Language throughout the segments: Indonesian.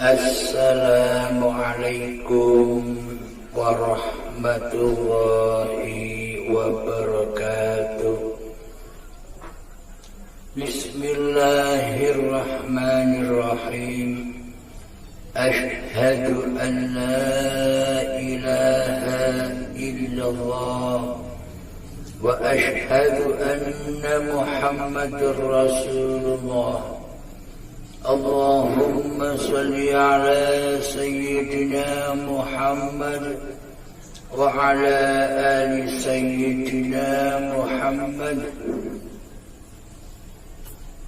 Assalamualaikum warahmatullahi wabarakatuh. Bismillahirrahmanirrahim. Ashhadu an la ilaha illallah wa ashhadu anna Muhammadur Rasulullah. Allahumma salli ala Sayyidina Muhammad wa ala ali Sayyidina Muhammad.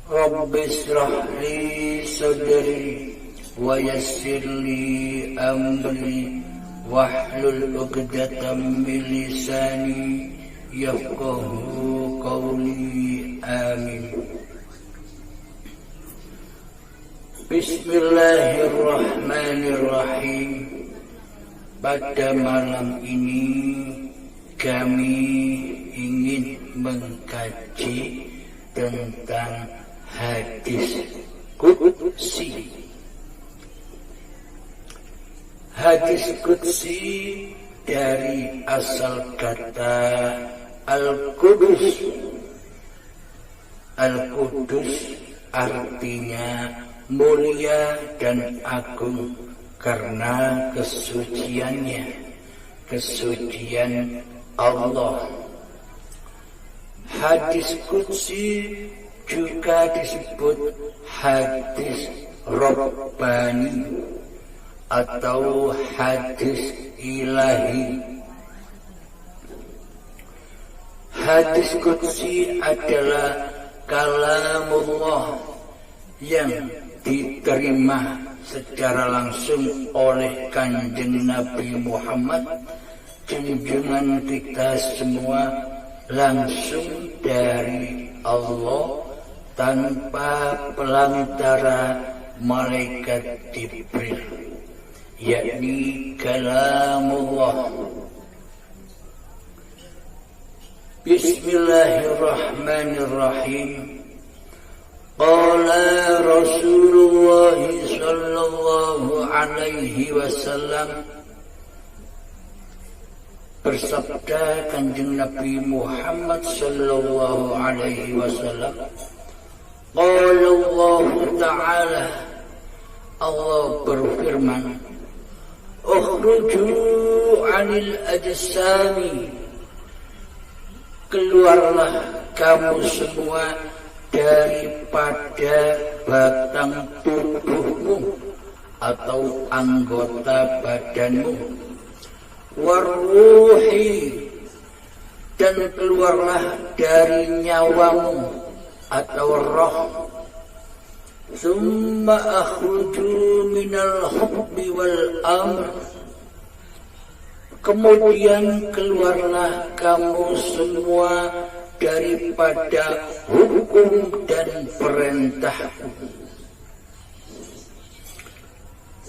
Rabbi israh li sadri wa yassir li amri wahlul 'uqdatam min lisani yafqahu qawli. Amin. Bismillahirrahmanirrahim. Pada malam ini kami ingin mengkaji tentang hadis qudsi. Hadis qudsi dari asal kata Al-Qudus. Al-Qudus artinya mulia dan agung karena kesuciannya, kesucian Allah. Hadis qudsi juga disebut hadis Rabbani atau hadis ilahi. Hadis qudsi adalah kalamullah yang diterima secara langsung oleh Kanjeng Nabi Muhammad, junjungan kita semua, langsung dari Allah tanpa pelantara malaikat Jibril, yakni kalamullah. Bismillahirrahmanirrahim. Qala Rasulullah sallallahu alaihi wasallam, bersabda Kanjeng Nabi Muhammad sallallahu alaihi wasallam, qala Allah Ta'ala, Allah berfirman, ukhruju 'anil ajsami, keluarlah kamu semua daripada batang tubuhmu atau anggota badanmu, waruhi, dan keluarlah dari nyawamu atau roh, summa akhruju minal hubbi wal amr, kemudian keluarlah kamu semua daripada hukum dan perintah.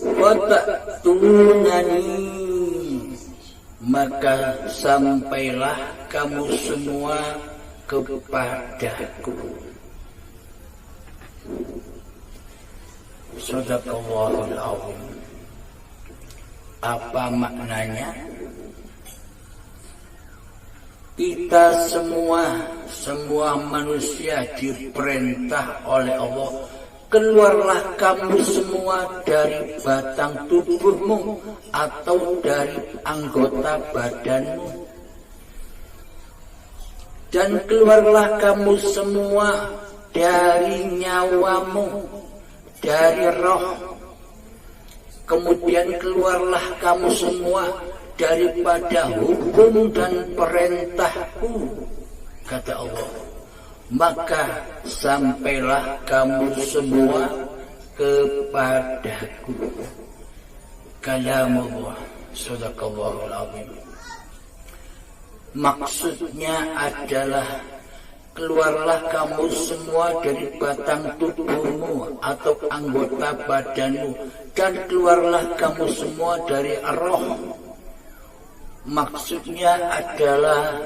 Wata'tunani, maka sampailah kamu semua kepadaku. Shadaqallahul azim. Apa maknanya? Kita semua manusia diperintah oleh Allah, keluarlah kamu semua dari batang tubuhmu atau dari anggota badanmu, dan keluarlah kamu semua dari nyawamu, dari roh, kemudian keluarlah kamu semua daripada hukum dan perintahku, kata Allah, maka sampailah kamu semua kepadaku. Kalamullah. Shadaqallahul azim. Maksudnya adalah keluarlah kamu semua dari batang tubuhmu atau anggota badanmu, dan keluarlah kamu semua dari roh. Maksudnya adalah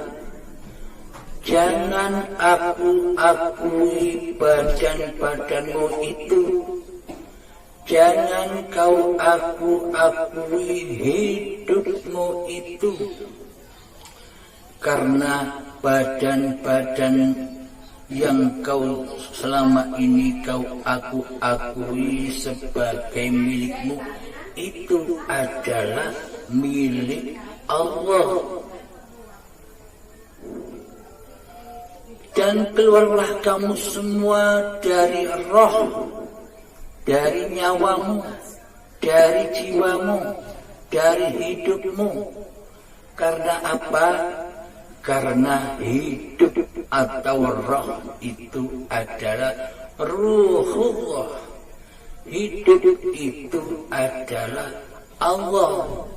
jangan aku akui badan-badanmu itu, jangan kau akui hidupmu itu, karena badan-badan yang kau selama ini kau akui sebagai milikmu itu adalah milik Allah. Dan keluarlah kamu semua dari roh, dari nyawamu, dari jiwamu, dari hidupmu. Karena apa? Karena hidup atau roh itu adalah ruhullah. Hidup itu adalah Allah.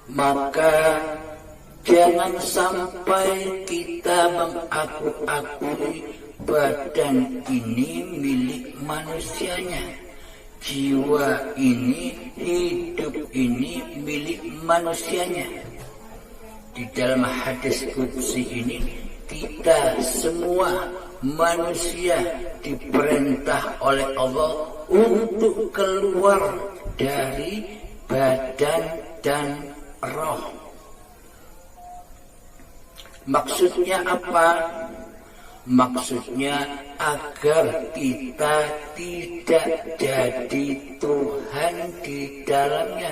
Maka jangan sampai kita mengakui badan ini milik manusianya, jiwa ini, hidup ini milik manusianya. Di dalam hadis qudsi ini, kita semua manusia diperintah oleh Allah untuk keluar dari badan dan roh. Maksudnya apa? Maksudnya agar kita tidak jadi Tuhan di dalamnya.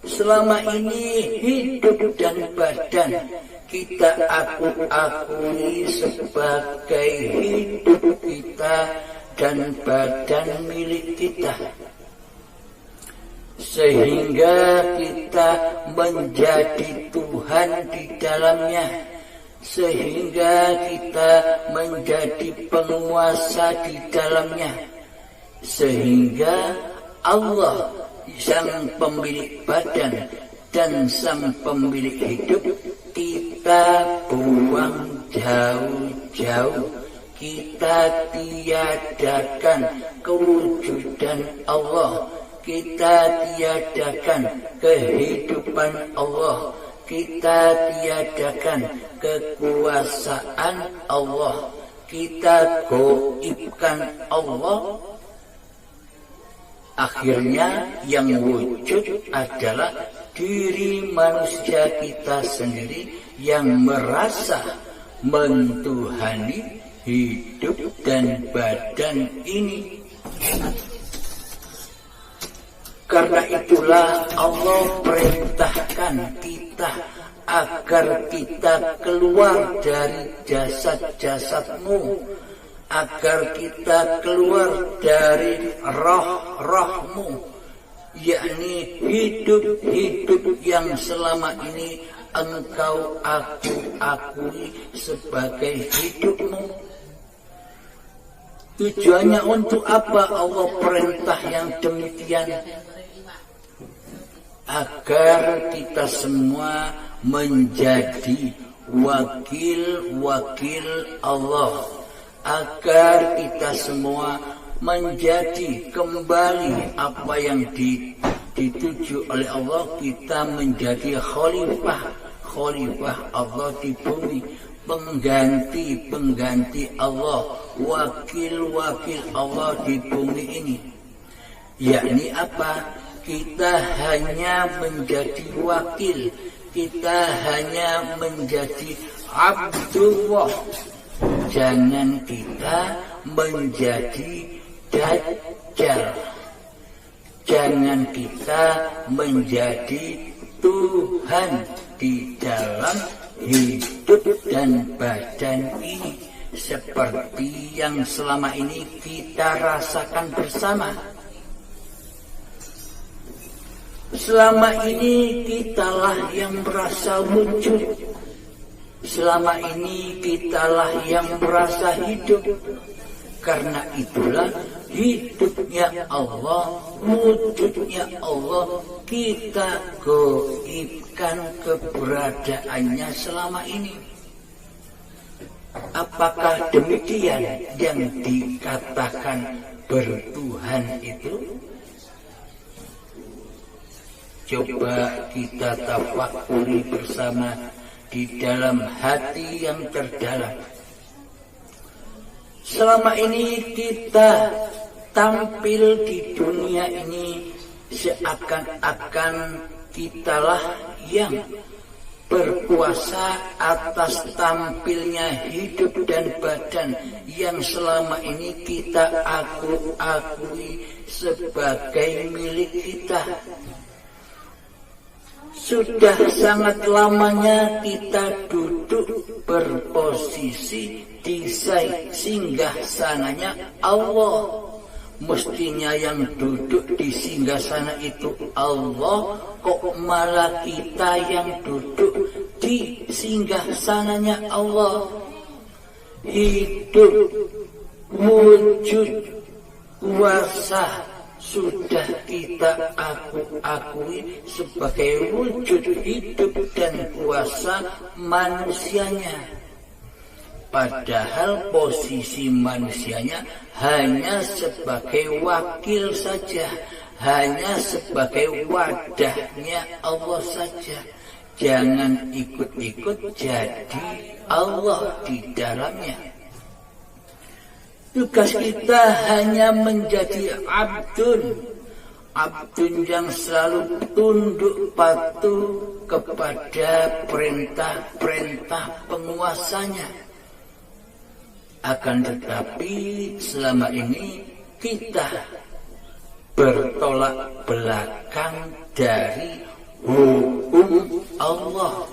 Selama ini hidup dan badan kita akui sebagai hidup kita dan badan milik kita, sehingga kita menjadi Tuhan di dalamnya, sehingga kita menjadi penguasa di dalamnya, sehingga Allah sang pemilik badan dan sang pemilik hidup kita buang jauh-jauh. Kita tiadakan kewujudan Allah, kita tiadakan kehidupan Allah, kita tiadakan kekuasaan Allah, kita gaibkan Allah. Akhirnya yang wujud adalah diri manusia kita sendiri yang merasa mentuhani hidup dan badan ini. Karena itulah Allah perintahkan kita agar kita keluar dari jasad-jasadmu, agar kita keluar dari roh-rohmu, yakni hidup-hidup yang selama ini engkau akui sebagai hidupmu. Tujuannya untuk apa Allah perintah yang demikian? Agar kita semua menjadi wakil-wakil Allah, agar kita semua menjadi kembali apa yang dituju oleh Allah, kita menjadi khalifah Allah di bumi, pengganti Allah, wakil-wakil Allah di bumi ini. Yakni apa? Kita hanya menjadi wakil, kita hanya menjadi Abdullah. Jangan kita menjadi Dajjal, jangan kita menjadi Tuhan di dalam hidup dan badan ini, seperti yang selama ini kita rasakan bersama. Selama ini kitalah yang merasa wujud, selama ini kitalah yang merasa hidup. Karena itulah hidupnya Allah, wujudnya Allah, kita gaibkan keberadaannya selama ini. Apakah demikian yang dikatakan bertuhan itu? Coba kita tafakuri bersama di dalam hati yang terdalam. Selama ini kita tampil di dunia ini seakan-akan kitalah yang berkuasa atas tampilnya hidup dan badan yang selama ini kita akui sebagai milik kita. Sudah sangat lamanya kita duduk berposisi di singgasananya Allah. Mestinya yang duduk di singgasana itu Allah, kok malah kita yang duduk di singgasananya Allah. Hidup, wujud, kuasa sudah kita akui sebagai wujud hidup dan kuasa manusianya. Padahal posisi manusianya hanya sebagai wakil saja, hanya sebagai wadahnya Allah saja. Jangan ikut-ikut jadi Allah di dalamnya. Tugas kita hanya menjadi abdun yang selalu tunduk patuh kepada perintah-perintah penguasanya. Akan tetapi selama ini kita bertolak belakang dari hukum Allah.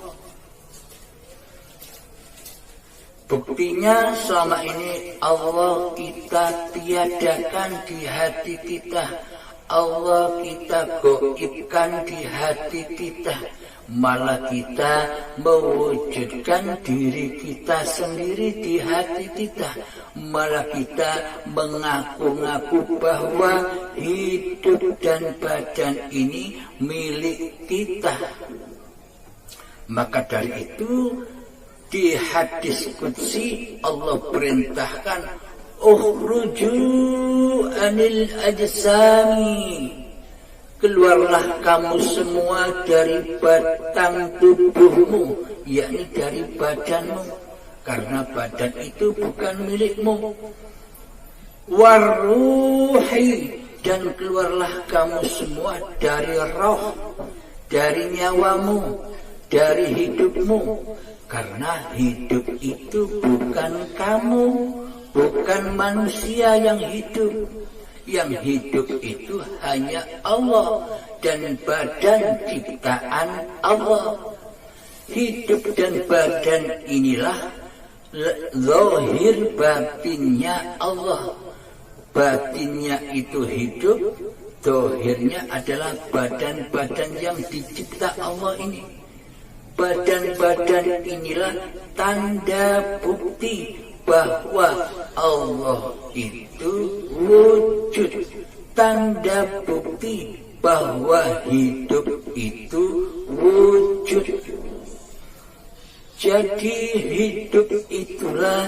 Buktinya selama ini Allah kita tiadakan di hati kita, Allah kita gaibkan di hati kita. Malah kita mewujudkan diri kita sendiri di hati kita. Malah kita mengaku-ngaku bahwa hidup dan badan ini milik kita. Maka dari itu di hadis qudsi Allah perintahkan ukhruju anil ajsami, keluarlah kamu semua dari batang tubuhmu, yakni dari badanmu, karena badan itu bukan milikmu. Waruhi, dan keluarlah kamu semua dari roh, dari nyawamu, dari hidupmu, karena hidup itu bukan kamu, bukan manusia yang hidup. Yang hidup itu hanya Allah dan badan ciptaan Allah. Hidup dan badan inilah zahir batinnya Allah. Batinnya itu hidup, zahirnya adalah badan-badan yang dicipta Allah ini. Badan-badan inilah tanda bukti bahwa Allah itu wujud, tanda bukti bahwa hidup itu wujud. Jadi hidup itulah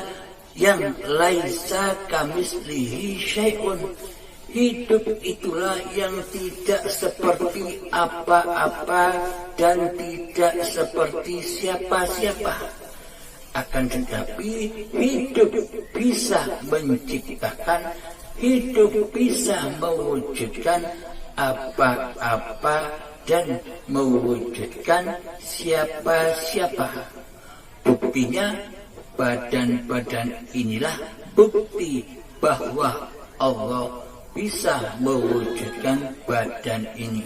yang laisa kamislihi syai'un. Hidup itulah yang tidak seperti apa-apa dan tidak seperti siapa-siapa. Akan tetapi hidup bisa menciptakan, hidup bisa mewujudkan apa-apa dan mewujudkan siapa-siapa. Buktinya badan-badan inilah bukti bahwa Allah bisa mewujudkan badan ini.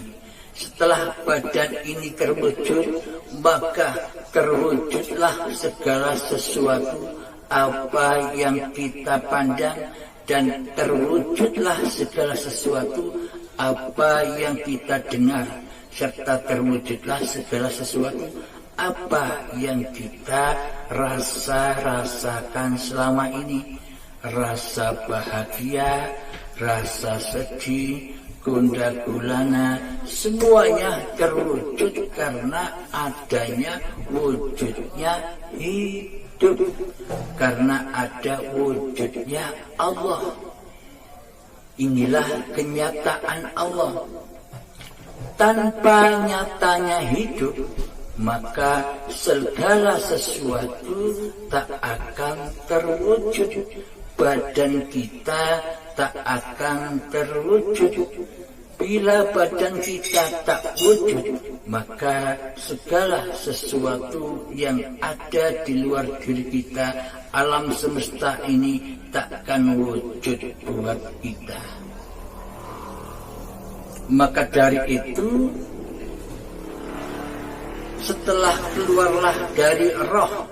Setelah badan ini terwujud, maka terwujudlah segala sesuatu apa yang kita pandang, dan terwujudlah segala sesuatu apa yang kita dengar, serta terwujudlah segala sesuatu apa yang kita rasakan selama ini. Rasa bahagia, rasa sedih, gundah gulana, semuanya terwujud karena adanya wujudnya hidup, karena ada wujudnya Allah. Inilah kenyataan Allah. Tanpa nyatanya hidup, maka segala sesuatu tak akan terwujud. Badan kita tak akan terwujud. Bila badan kita tak wujud, maka segala sesuatu yang ada di luar diri kita, alam semesta ini takkan wujud buat kita. Maka dari itu, setelah keluarlah dari roh,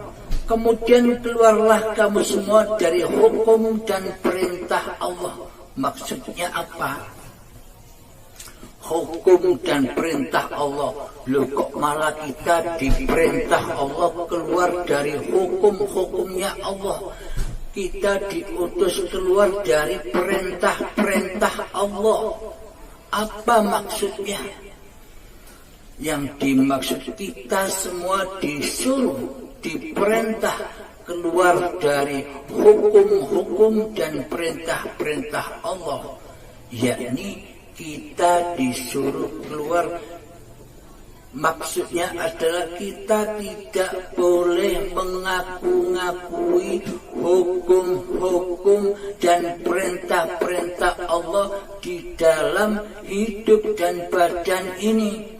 kemudian keluarlah kamu semua dari hukum dan perintah Allah. Maksudnya apa? Hukum dan perintah Allah. Loh, kok malah kita diperintah Allah keluar dari hukum-hukumnya Allah? Kita diutus keluar dari perintah-perintah Allah. Apa maksudnya? Yang dimaksud, kita semua disuruh, diperintah keluar dari hukum-hukum dan perintah-perintah Allah, yakni kita disuruh keluar. Maksudnya adalah kita tidak boleh mengaku-ngakui hukum-hukum dan perintah-perintah Allah di dalam hidup dan badan ini.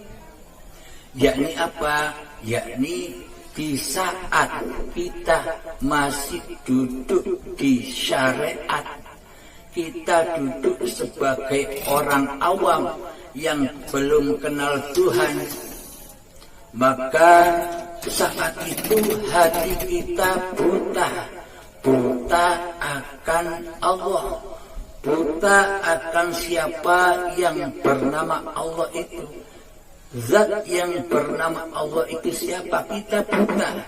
Yakni apa? Yakni di saat kita masih duduk di syariat, kita duduk sebagai orang awam yang belum kenal Tuhan, maka saat itu hati kita buta akan Allah, buta akan siapa yang bernama Allah itu. Zat yang bernama Allah itu siapa? Kita buta.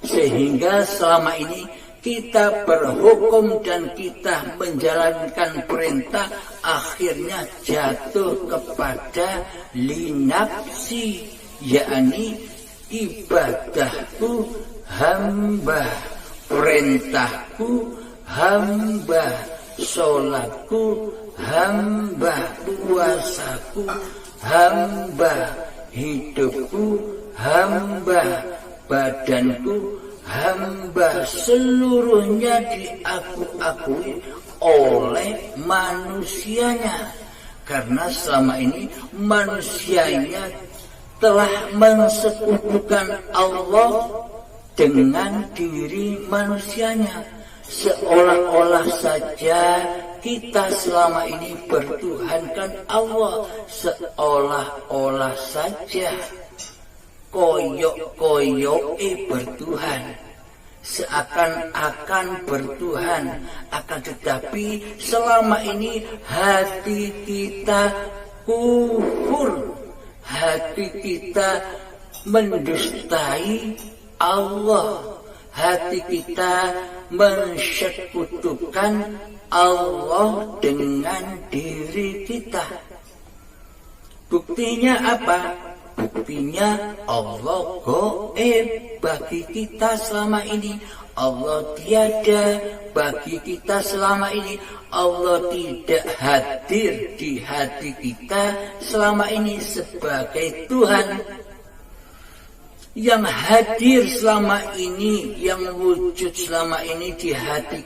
Sehingga selama ini kita berhukum dan kita menjalankan perintah, akhirnya jatuh kepada linafsi, yakni ibadahku hamba, perintahku hamba, sholatku hamba, puasaku hamba, hidupku hamba, badanku hamba, seluruhnya diakui oleh manusianya. Karena selama ini manusianya telah mensekutukan Allah dengan diri manusianya. Seolah-olah saja kita selama ini bertuhankan Allah, seolah-olah saja koyok-koyoke bertuhan, seakan-akan bertuhan. Akan tetapi selama ini hati kita kufur, hati kita mendustai Allah, hati kita mensekutukan Allah dengan diri kita. Buktinya apa? Buktinya Allah gaib bagi kita selama ini. Allah tiada bagi kita selama ini. Allah tidak hadir di hati kita selama ini sebagai Tuhan. Yang hadir selama ini, yang wujud selama ini di hati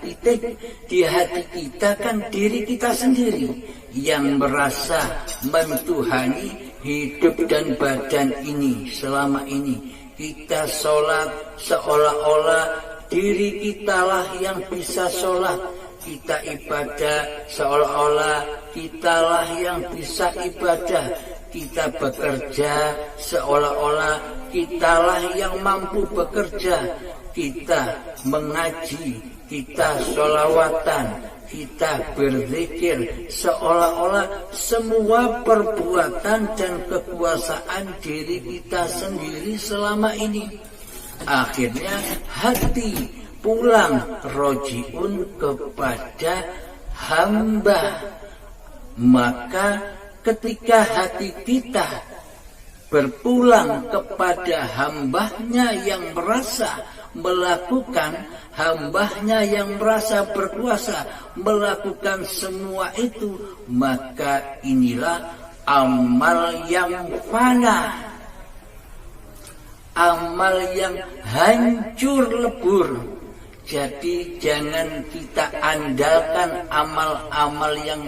kita kan diri kita sendiri yang merasa mentuhani hidup dan badan ini. Selama ini kita sholat seolah-olah diri kitalah yang bisa sholat, kita ibadah seolah-olah kitalah yang bisa ibadah, kita bekerja seolah-olah kitalah yang mampu bekerja, kita mengaji, kita sholawatan, kita berzikir, seolah-olah semua perbuatan dan kekuasaan diri kita sendiri selama ini. Akhirnya hati pulang rojiun kepada hamba. Maka ketika hati kita berpulang kepada hambanya yang merasa melakukan, hambanya yang merasa berkuasa melakukan semua itu, maka inilah amal yang fana, amal yang hancur lebur, Jadi jangan kita andalkan amal-amal yang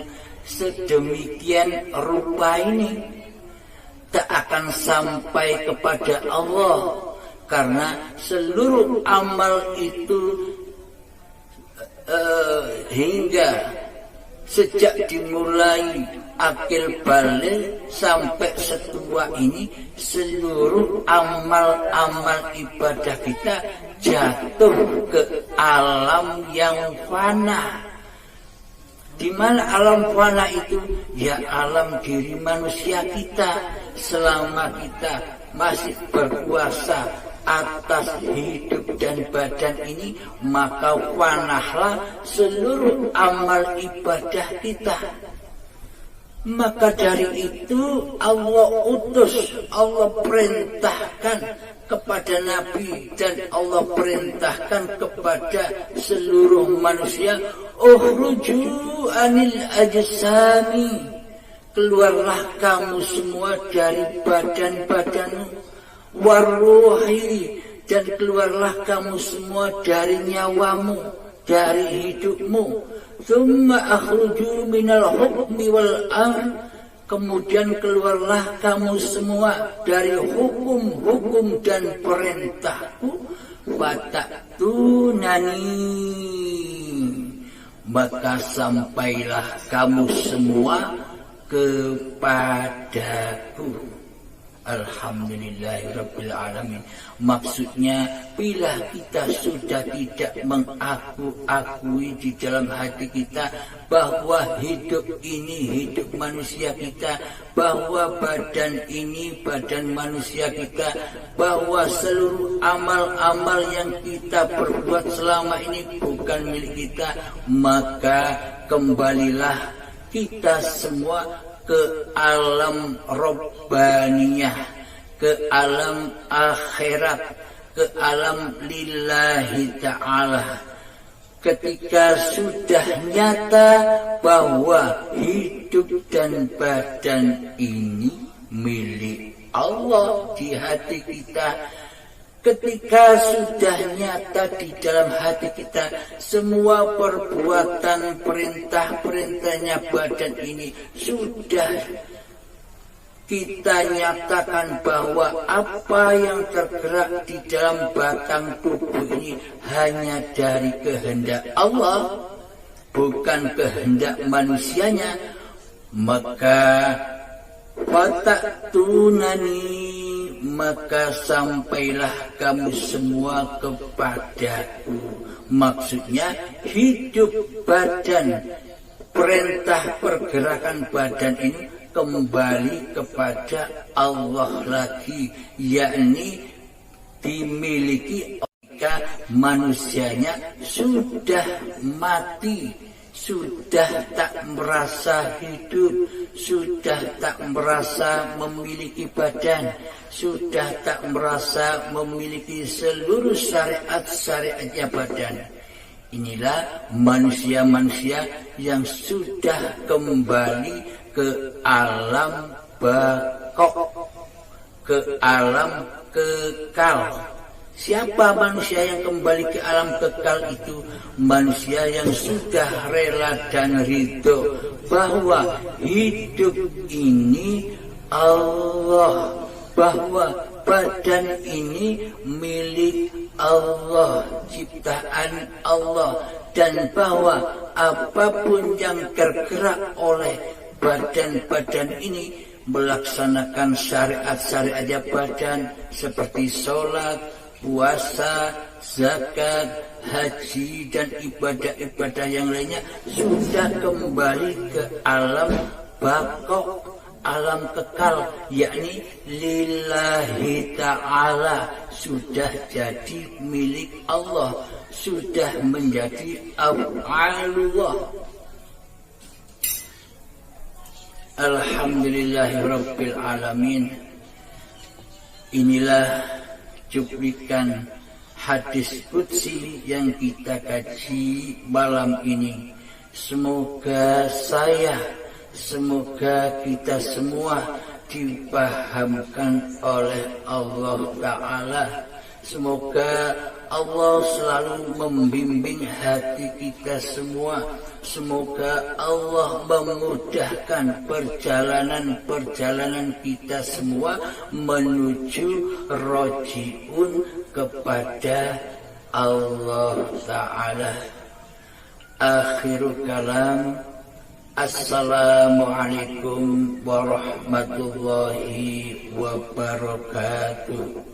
sedemikian rupa ini, tak akan sampai kepada Allah, karena seluruh amal itu hingga sejak dimulai akil balik sampai setua ini, seluruh amal-amal ibadah kita jatuh ke alam yang fana. Di mana alam fana itu? Ya alam diri manusia kita. Selama kita masih berkuasa atas hidup dan badan ini, maka fanahlah seluruh amal ibadah kita. Maka dari itu Allah utus, Allah perintahkan kepada Nabi dan Allah perintahkan kepada seluruh manusia, ukhruju anil ajsami, keluarlah kamu semua dari badan-badanmu, waruhi, dan keluarlah kamu semua dari nyawamu, dari hidupmu. Tsumma akhruju minal hukmi wal amr, kemudian keluarlah kamu semua dari hukum-hukum dan perintahku, fataktunani, maka sampailah kamu semua kepadaku. Alhamdulillahirabbil alamin. Maksudnya, bila kita sudah tidak mengakui di dalam hati kita bahwa hidup ini hidup manusia kita, bahwa badan ini badan manusia kita, bahwa seluruh amal-amal yang kita perbuat selama ini bukan milik kita, maka kembalilah kita semua ke alam robbaniyah, ke alam akhirat, ke alam lillahi ta'ala. Ketika sudah nyata bahwa hidup dan badan ini milik Allah di hati kita, ketika sudah nyata di dalam hati kita semua perbuatan perintah-perintahnya badan ini, sudah kita nyatakan bahwa apa yang tergerak di dalam batang tubuh ini hanya dari kehendak Allah, bukan kehendak manusianya, maka fataktunani, maka sampailah kamu semua kepadaku. Maksudnya hidup badan, perintah pergerakan badan ini kembali kepada Allah lagi, yakni dimiliki ketika manusianya sudah mati, sudah tak merasa hidup, sudah tak merasa memiliki badan, sudah tak merasa memiliki seluruh syariat-syariatnya badan. Inilah manusia-manusia yang sudah kembali ke alam bakok, ke alam kekal. Siapa manusia yang kembali ke alam kekal itu? Manusia yang sudah rela dan ridho bahwa hidup ini Allah, bahwa badan ini milik Allah, ciptaan Allah, dan bahwa apapun yang tergerak oleh badan-badan ini melaksanakan syariat-syariatnya badan seperti sholat, puasa, zakat, haji, dan ibadah-ibadah yang lainnya sudah kembali ke alam bakok, alam kekal, yakni lillahi ta'ala, sudah jadi milik Allah, sudah menjadi af'alullah. Alhamdulillahirabbil alamin. Inilah cuplikan hadis qudsi yang kita kaji malam ini. Semoga kita semua dipahamkan oleh Allah Ta'ala, Semoga Allah selalu membimbing hati kita semua. Semoga Allah memudahkan perjalanan-perjalanan kita semua menuju rojiun kepada Allah Ta'ala. Akhirul kalam. Assalamualaikum warahmatullahi wabarakatuh.